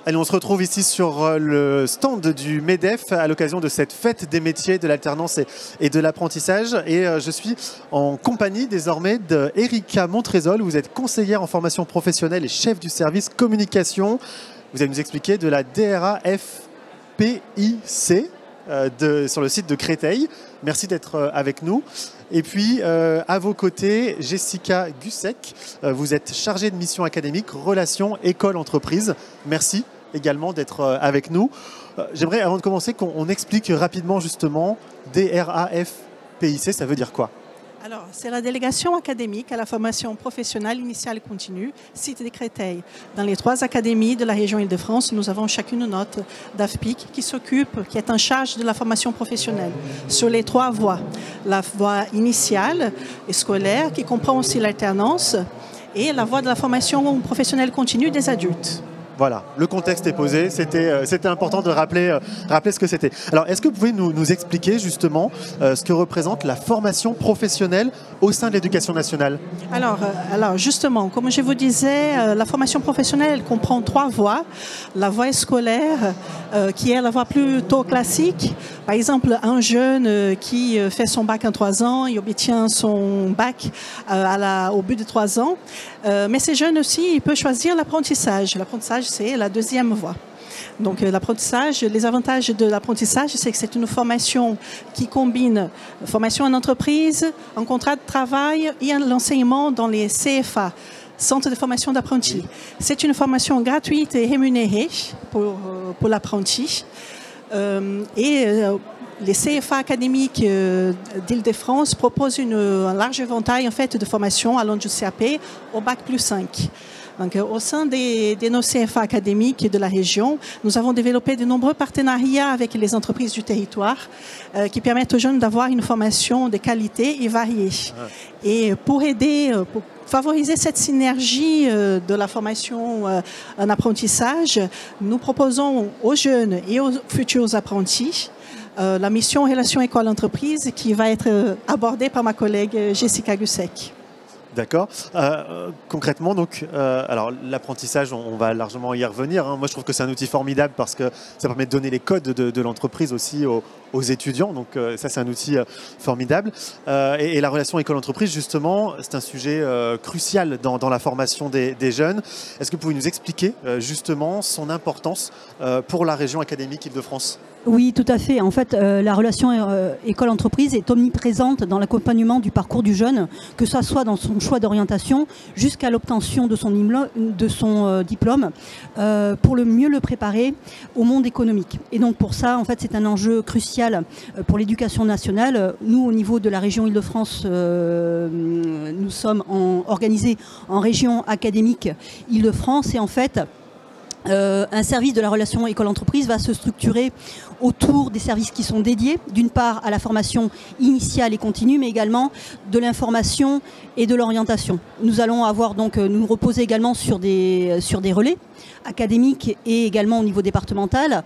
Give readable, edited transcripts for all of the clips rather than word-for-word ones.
Allez, on se retrouve ici sur le stand du MEDEF à l'occasion de cette fête des métiers, de l'alternance et de l'apprentissage. Et je suis en compagnie désormais d'Erika Montrésol. Vous êtes conseillère en formation professionnelle et chef du service communication. Vous allez nous expliquer de la DRAFPIC sur le site de Créteil. Merci d'être avec nous. Et puis, à vos côtés, Jessica Gussec. Vous êtes chargée de mission académique, relations, école, entreprise. Merci également d'être avec nous. J'aimerais, avant de commencer, qu'on explique rapidement justement DRAFPIC, ça veut dire quoi? Alors, c'est la délégation académique à la formation professionnelle initiale et continue, site de Créteil. Dans les 3 académies de la région Île-de-France, nous avons chacune notre DAFPIC qui est en charge de la formation professionnelle sur les 3 voies. La voie initiale et scolaire, qui comprend aussi l'alternance, et la voie de la formation professionnelle continue des adultes. Voilà, le contexte est posé, c'était important de rappeler ce que c'était. Alors, est-ce que vous pouvez nous expliquer justement ce que représente la formation professionnelle au sein de l'éducation nationale? Alors justement, comme je vous disais, la formation professionnelle elle comprend 3 voies. La voie scolaire, qui est la voie plutôt classique. Par exemple, un jeune qui fait son bac en 3 ans, il obtient son bac au bout de 3 ans. Mais ces jeunes aussi, il peut choisir l'apprentissage. L'apprentissage, c'est la 2e voie. Donc l'apprentissage, les avantages de l'apprentissage, c'est que c'est une formation qui combine formation en entreprise, en contrat de travail et l'enseignement dans les CFA, Centres de formation d'apprentis. C'est une formation gratuite et rémunérée pour l'apprenti. Les CFA académiques d'Île-de-France proposent un large éventail en fait, de formation allant du CAP au Bac plus 5. Donc, au sein de nos CFA académiques de la région, nous avons développé de nombreux partenariats avec les entreprises du territoire qui permettent aux jeunes d'avoir une formation de qualité et variée. Et pour favoriser cette synergie de la formation en apprentissage, nous proposons aux jeunes et aux futurs apprentis la mission Relations École-Entreprise qui va être abordée par ma collègue Jessica Gussec. D'accord. Concrètement, donc, alors l'apprentissage, on va largement y revenir. Moi, je trouve que c'est un outil formidable parce que ça permet de donner les codes de l'entreprise aussi aux étudiants. Donc, ça, c'est un outil formidable. Et la relation école-entreprise, justement, c'est un sujet crucial dans la formation des jeunes. Est-ce que vous pouvez nous expliquer justement son importance pour la région académique Île-de-France ? Oui, tout à fait. En fait, la relation école-entreprise est omniprésente dans l'accompagnement du parcours du jeune, que ce soit dans son choix d'orientation jusqu'à l'obtention de son diplôme, pour mieux le préparer au monde économique. Et donc pour ça, en fait, c'est un enjeu crucial pour l'éducation nationale. Nous, au niveau de la région Île-de-France, nous sommes organisés en région académique Île-de-France et en fait, un service de la relation école-entreprise va se structurer autour des services qui sont dédiés, d'une part à la formation initiale et continue, mais également de l'information et de l'orientation. Nous allons nous reposer également sur des relais académiques et également au niveau départemental,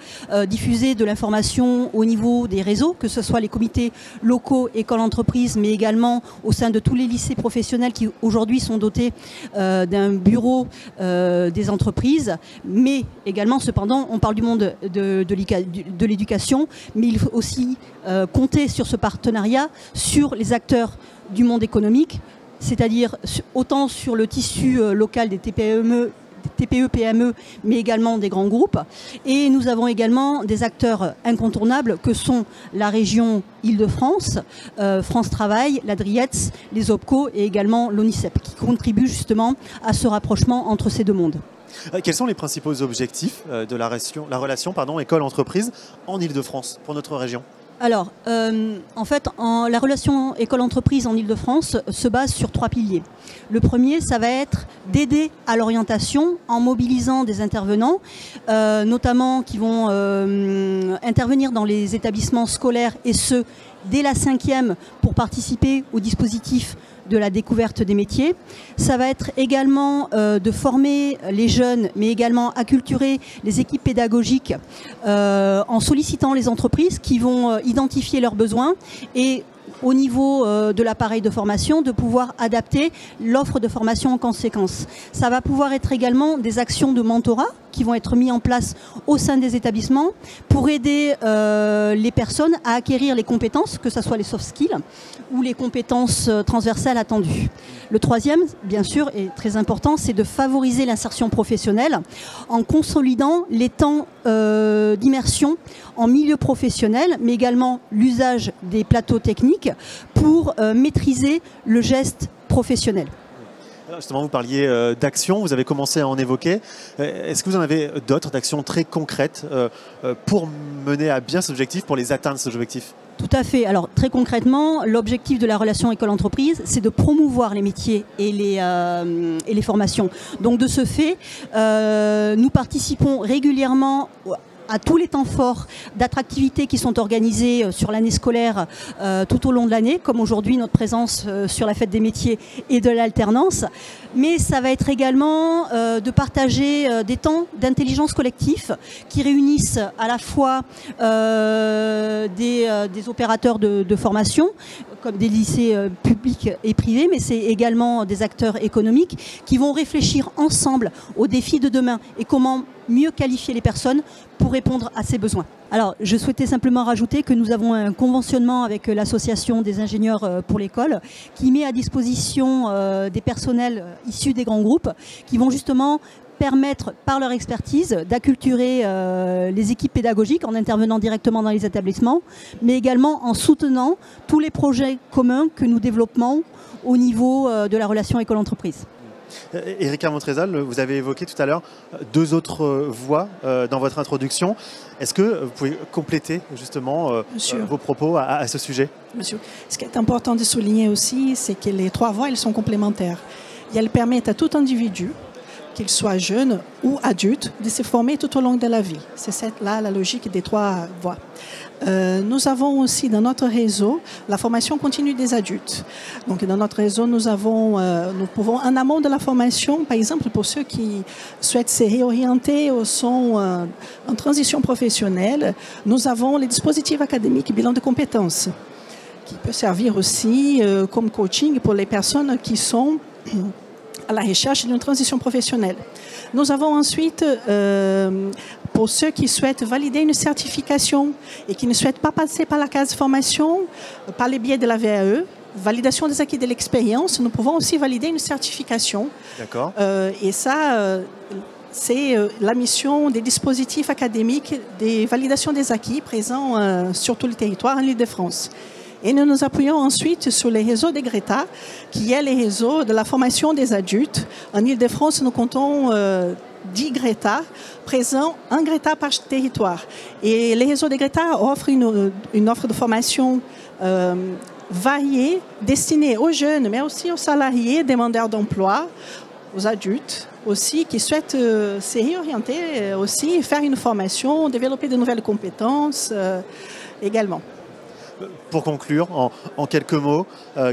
diffuser de l'information au niveau des réseaux, que ce soit les comités locaux, école-entreprise, mais également au sein de tous les lycées professionnels qui aujourd'hui sont dotés d'un bureau des entreprises, mais également, cependant, on parle du monde de l'éducation, mais il faut aussi compter sur ce partenariat, sur les acteurs du monde économique, c'est-à-dire autant sur le tissu local des TPE, PME, mais également des grands groupes. Et nous avons également des acteurs incontournables que sont la région Île-de-France, France Travail, la DRIETS, les OPCO et également l'ONICEP, qui contribuent justement à ce rapprochement entre ces 2 mondes. Quels sont les principaux objectifs de la relation école-entreprise en Île-de-France pour notre région ? Alors, en fait, la relation école-entreprise en Île-de-France se base sur 3 piliers. Le premier, ça va être d'aider à l'orientation en mobilisant des intervenants, notamment qui vont intervenir dans les établissements scolaires et ceux dès la 5e pour participer au dispositif de la découverte des métiers. Ça va être également de former les jeunes, mais également acculturer les équipes pédagogiques en sollicitant les entreprises qui vont identifier leurs besoins et au niveau de l'appareil de formation, de pouvoir adapter l'offre de formation en conséquence. Ça va pouvoir être également des actions de mentorat qui vont être mis en place au sein des établissements pour aider les personnes à acquérir les compétences, que ce soit les soft skills ou les compétences transversales attendues. Le troisième, bien sûr, et très important, c'est de favoriser l'insertion professionnelle en consolidant les temps d'immersion en milieu professionnel, mais également l'usage des plateaux techniques pour maîtriser le geste professionnel. Justement, vous parliez d'actions, vous avez commencé à en évoquer. Est-ce que vous en avez d'autres, d'actions très concrètes pour mener à bien cet objectif, pour les atteindre, cet objectif ? Tout à fait. Alors très concrètement, l'objectif de la relation école-entreprise, c'est de promouvoir les métiers et les formations. Donc de ce fait, nous participons régulièrement à tous les temps forts d'attractivité qui sont organisés sur l'année scolaire tout au long de l'année, comme aujourd'hui notre présence sur la fête des métiers et de l'alternance. Mais ça va être également de partager des temps d'intelligence collective qui réunissent à la fois des opérateurs de formation, comme des lycées publics et privés, mais c'est également des acteurs économiques qui vont réfléchir ensemble aux défis de demain et comment mieux qualifier les personnes pour répondre à ces besoins. Alors, je souhaitais simplement rajouter que nous avons un conventionnement avec l'association des ingénieurs pour l'école qui met à disposition des personnels issus des grands groupes qui vont justement permettre par leur expertise d'acculturer les équipes pédagogiques en intervenant directement dans les établissements, mais également en soutenant tous les projets communs que nous développons au niveau de la relation école-entreprise. Erika Montrézol, vous avez évoqué tout à l'heure deux autres voies dans votre introduction. Est-ce que vous pouvez compléter justement vos propos à ce sujet ? Monsieur, ce qui est important de souligner aussi, c'est que les trois voies, elles sont complémentaires. Et elles permettent à tout individu, qu'il soit jeune ou adulte, de se former tout au long de la vie. C'est là la logique des trois voies. Nous avons aussi dans notre réseau la formation continue des adultes. Donc dans notre réseau, nous pouvons en amont de la formation, par exemple pour ceux qui souhaitent se réorienter ou sont en transition professionnelle, nous avons les dispositifs académiques bilan de compétences qui peut servir aussi comme coaching pour les personnes qui sont à la recherche d'une transition professionnelle. Nous avons ensuite, pour ceux qui souhaitent valider une certification et qui ne souhaitent pas passer par la case formation, par les biais de la VAE, validation des acquis de l'expérience, nous pouvons aussi valider une certification. D'accord. Et ça, c'est la mission des dispositifs académiques des validations des acquis présents sur tout le territoire en Île-de-France. Et nous nous appuyons ensuite sur les réseaux des GRETA, qui est les réseaux de la formation des adultes. En Île-de-France, nous comptons 10 GRETA présents, un GRETA par territoire. Et les réseaux des GRETA offrent une offre de formation variée, destinée aux jeunes, mais aussi aux salariés, demandeurs d'emploi, aux adultes aussi, qui souhaitent se réorienter aussi, faire une formation, développer de nouvelles compétences également. Pour conclure, en quelques mots,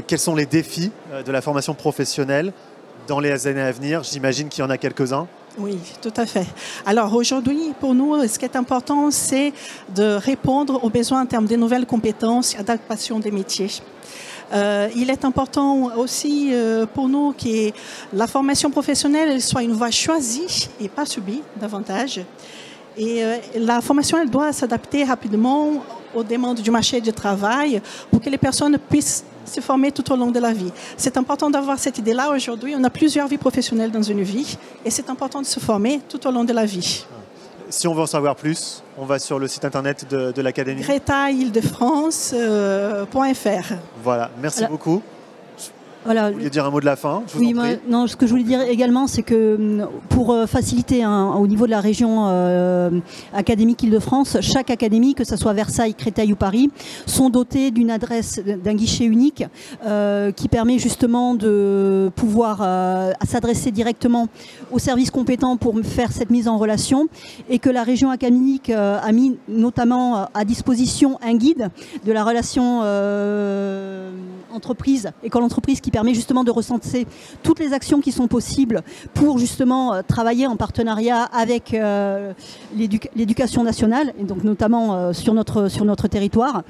quels sont les défis de la formation professionnelle dans les années à venir? J'imagine qu'il y en a quelques-uns. Oui, tout à fait. Alors aujourd'hui, pour nous, ce qui est important, c'est de répondre aux besoins en termes de nouvelles compétences et adaptation des métiers. Il est important aussi pour nous que la formation professionnelle soit une voie choisie et pas subie davantage. Et la formation, elle doit s'adapter rapidement aux demandes du marché du travail pour que les personnes puissent se former tout au long de la vie. C'est important d'avoir cette idée-là aujourd'hui. On a plusieurs vies professionnelles dans une vie et c'est important de se former tout au long de la vie. Si on veut en savoir plus, on va sur le site internet de l'Académie. gretaîle-de-france.fr. Voilà, merci beaucoup. Voilà. Vous vouliez dire un mot de la fin? Je vous en prie. Non, ce que je voulais dire également, c'est que pour faciliter au niveau de la région académique Île-de-France, chaque académie, que ce soit Versailles, Créteil ou Paris, sont dotées d'une adresse, d'un guichet unique qui permet justement de pouvoir s'adresser directement aux services compétents pour faire cette mise en relation, et que la région académique a mis notamment à disposition un guide de la relation entreprise, école-entreprise, qui permet justement de recenser toutes les actions qui sont possibles pour justement travailler en partenariat avec l'éducation nationale, et donc notamment sur notre territoire,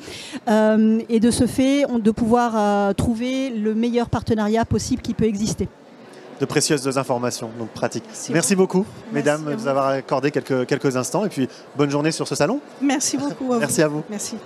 et de ce fait de pouvoir trouver le meilleur partenariat possible qui peut exister. de précieuses informations, donc pratiques. Merci beaucoup. beaucoup, mesdames, de nous avoir accordé quelques instants. Et puis, bonne journée sur ce salon. Merci beaucoup. Merci à vous. Merci.